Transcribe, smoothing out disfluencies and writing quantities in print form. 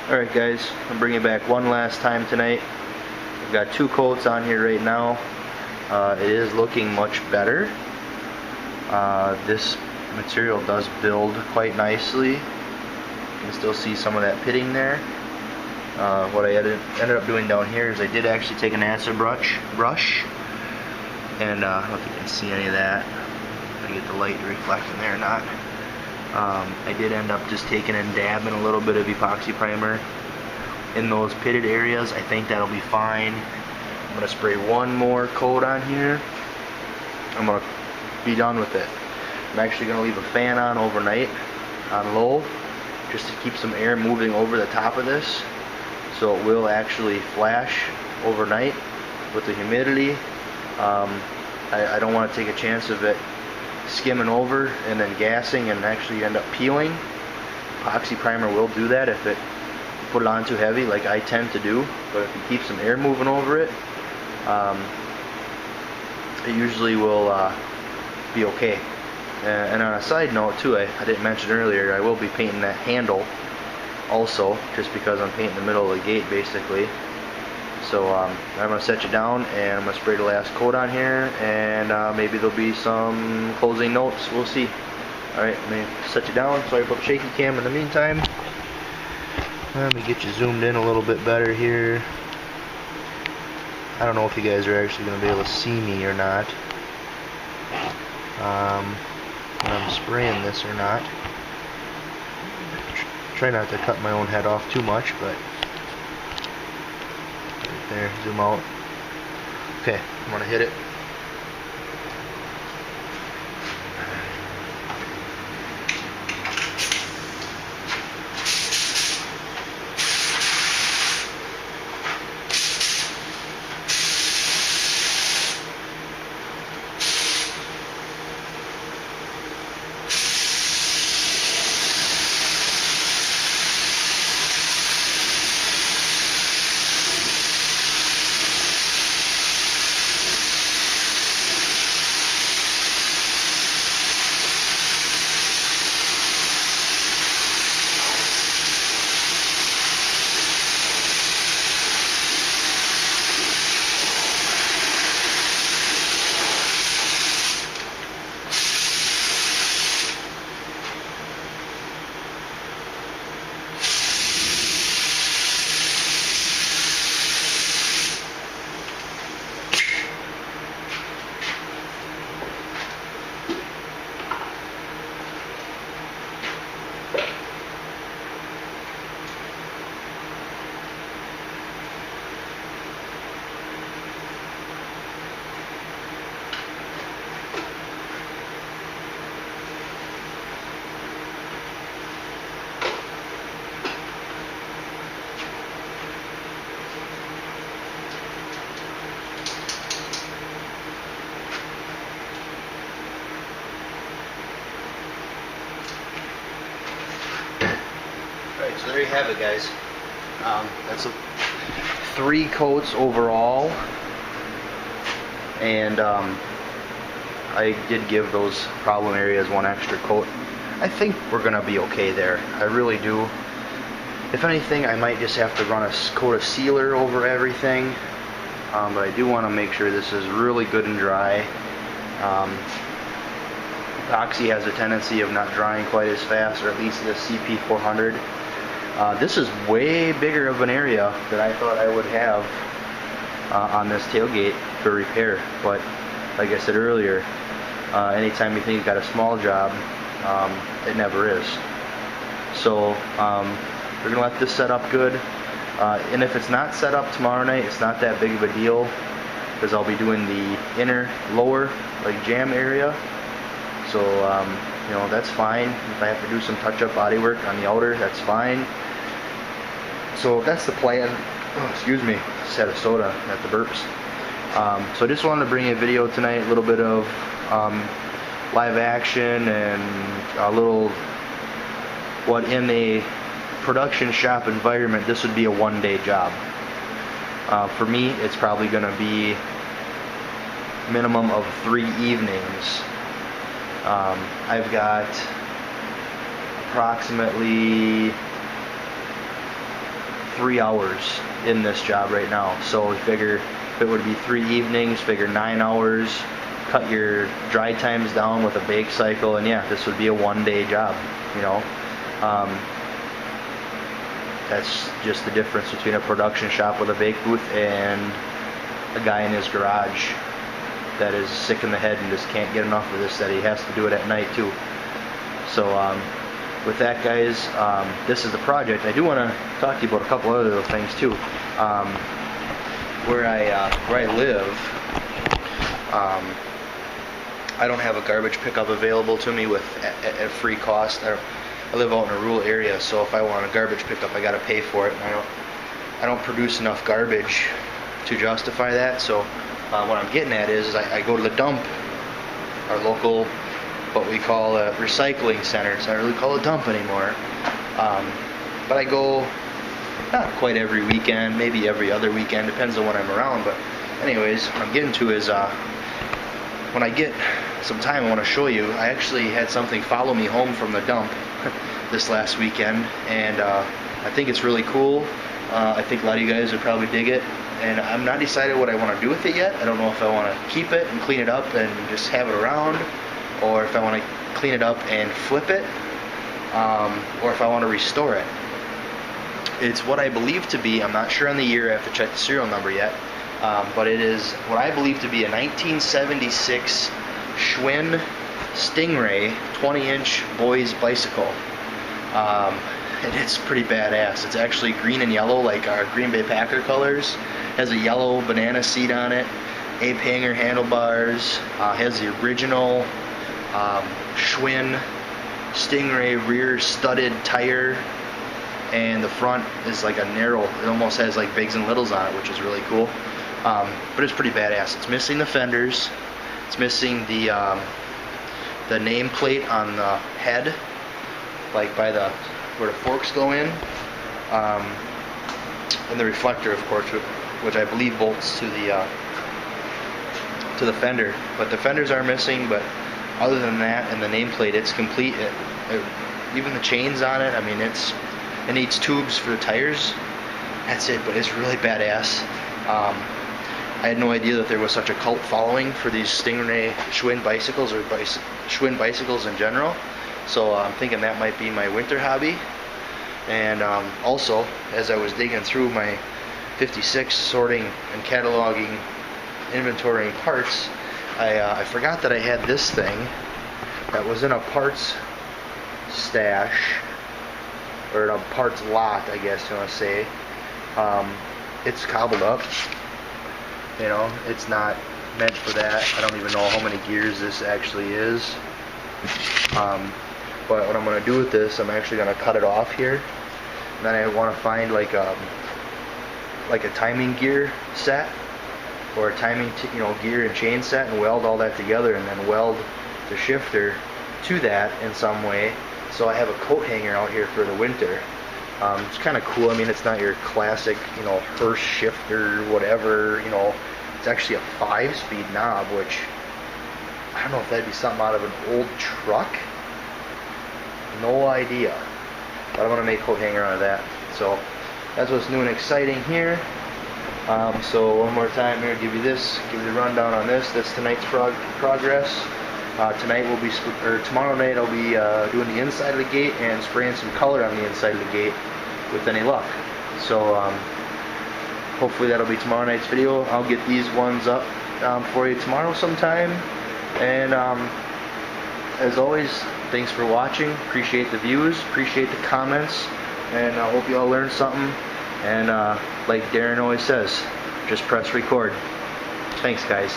Alright guys, I'm bringing it back one last time tonight. I've got 2 coats on here right now. It is looking much better. This material does build quite nicely. You can still see some of that pitting there. What I ended up doing down here is I did actually take an acid brush, and I don't know if you can see any of that. If I get the light to reflect in there or not. I did end up just taking and dabbing a little bit of epoxy primer in those pitted areas. I think that'll be fine. I'm going to spray one more coat on here. I'm going to be done with it. I'm actually going to leave a fan on overnight on low just to keep some air moving over the top of this, so it will actually flash overnight with the humidity. I don't want to take a chance of it skimming over and then gassing and actually end up peeling. Epoxy primer will do that if it put it on too heavy, like I tend to do, but if you keep some air moving over it, it usually will be okay. And on a side note too, I didn't mention earlier, I will be painting that handle also, just because I'm painting the middle of the gate basically. So I'm going to set you down and I'm going to spray the last coat on here, and maybe there'll be some closing notes, we'll see. Alright, let me set you down. Sorry about the shaky cam in the meantime. Let me get you zoomed in a little bit better here. I don't know if you guys are actually going to be able to see me or not when I'm spraying this or not. Try not to cut my own head off too much, but right there, zoom out. Okay, I'm going to hit it. So there you have it, guys. That's 3 coats overall, and I did give those problem areas 1 extra coat. I think we're gonna be okay there. I really do. If anything, I might just have to run a coat of sealer over everything, but I do want to make sure this is really good and dry. Epoxy has a tendency of not drying quite as fast, or at least the CP400. This is way bigger of an area than I thought I would have on this tailgate for repair, but like I said earlier, anytime you think you've got a small job, it never is. So we're going to let this set up good, and if it's not set up tomorrow night, it's not that big of a deal, because I'll be doing the inner lower like jam area, so you know, that's fine. If I have to do some touch-up body work on the outer, that's fine. So that's the plan. Oh, excuse me, just had a soda at the burps. So I just wanted to bring you a video tonight, a little bit of live action and a little what in a production shop environment this would be a 1-day job. For me, it's probably going to be minimum of 3 evenings. I've got approximately 3 hours in this job right now. So we figure if it would be 3 evenings, figure 9 hours, cut your dry times down with a bake cycle, and yeah, this would be a 1-day job, you know. That's just the difference between a production shop with a bake booth and a guy in his garage that is sick in the head and just can't get enough of this, that he has to do it at night too. So with that, guys, this is the project. I do want to talk to you about a couple other little things too. Where I live, I don't have a garbage pickup available to me at free cost. I live out in a rural area, so if I want a garbage pickup, I got to pay for it. And I don't produce enough garbage to justify that. So what I'm getting at is I go to the dump, our local, what we call a recycling center. It's not really called a dump anymore. But I go not quite every weekend, maybe every other weekend, depends on when I'm around. But anyways, what I'm getting to is when I get some time, I want to show you. I actually had something follow me home from the dump this last weekend, and I think it's really cool. I think a lot of you guys would probably dig it, and I'm not decided what I want to do with it yet. I don't know if I want to keep it and clean it up and just have it around, or if I want to clean it up and flip it, or if I want to restore it. It's what I believe to be, I'm not sure on the year, I have to check the serial number yet, but it is what I believe to be a 1976 Schwinn Stingray 20-inch boys bicycle. And it's pretty badass. It's actually green and yellow, like our Green Bay Packer colors. Has a yellow banana seat on it, ape hanger handlebars, has the original Schwinn Stingray rear studded tire, and the front is like a narrow, it almost has like bigs and littles on it, which is really cool. But it's pretty badass. It's missing the fenders, it's missing the nameplate on the head, like by where the forks go in, and the reflector, of course, which I believe bolts to the fender. But the fenders are missing. But other than that, and the nameplate, it's complete. Even the chains on it, I mean, it needs tubes for the tires. That's it. But it's really badass. I had no idea that there was such a cult following for these Stingray Schwinn bicycles, or Schwinn bicycles in general. So I'm thinking that might be my winter hobby. And also, as I was digging through my 56, sorting and cataloging, inventorying parts, I forgot that I had this thing that was in a parts stash, or in a parts lot, I guess you want to say. It's cobbled up. You know, it's not meant for that. I don't even know how many gears this actually is. But what I'm going to do with this, I'm actually going to cut it off here. And then I want to find like a timing gear set, or a timing gear and chain set, and weld all that together, and then weld the shifter to that in some way. So I have a coat hanger out here for the winter. It's kind of cool. I mean, it's not your classic, Hirsch shifter, whatever. It's actually a 5-speed knob, which I don't know if that'd be something out of an old truck. No idea. But I'm going to make a coat hanger out of that. So that's what's new and exciting here. So one more time here, give you the rundown on this. That's tonight's progress. Tomorrow night I'll be doing the inside of the gate and spraying some color on the inside of the gate with any luck. So hopefully that'll be tomorrow night's video. I'll get these ones up for you tomorrow sometime. And as always, thanks for watching. Appreciate the views, appreciate the comments, and I hope you all learned something. And like Darren always says, just press record. Thanks, guys.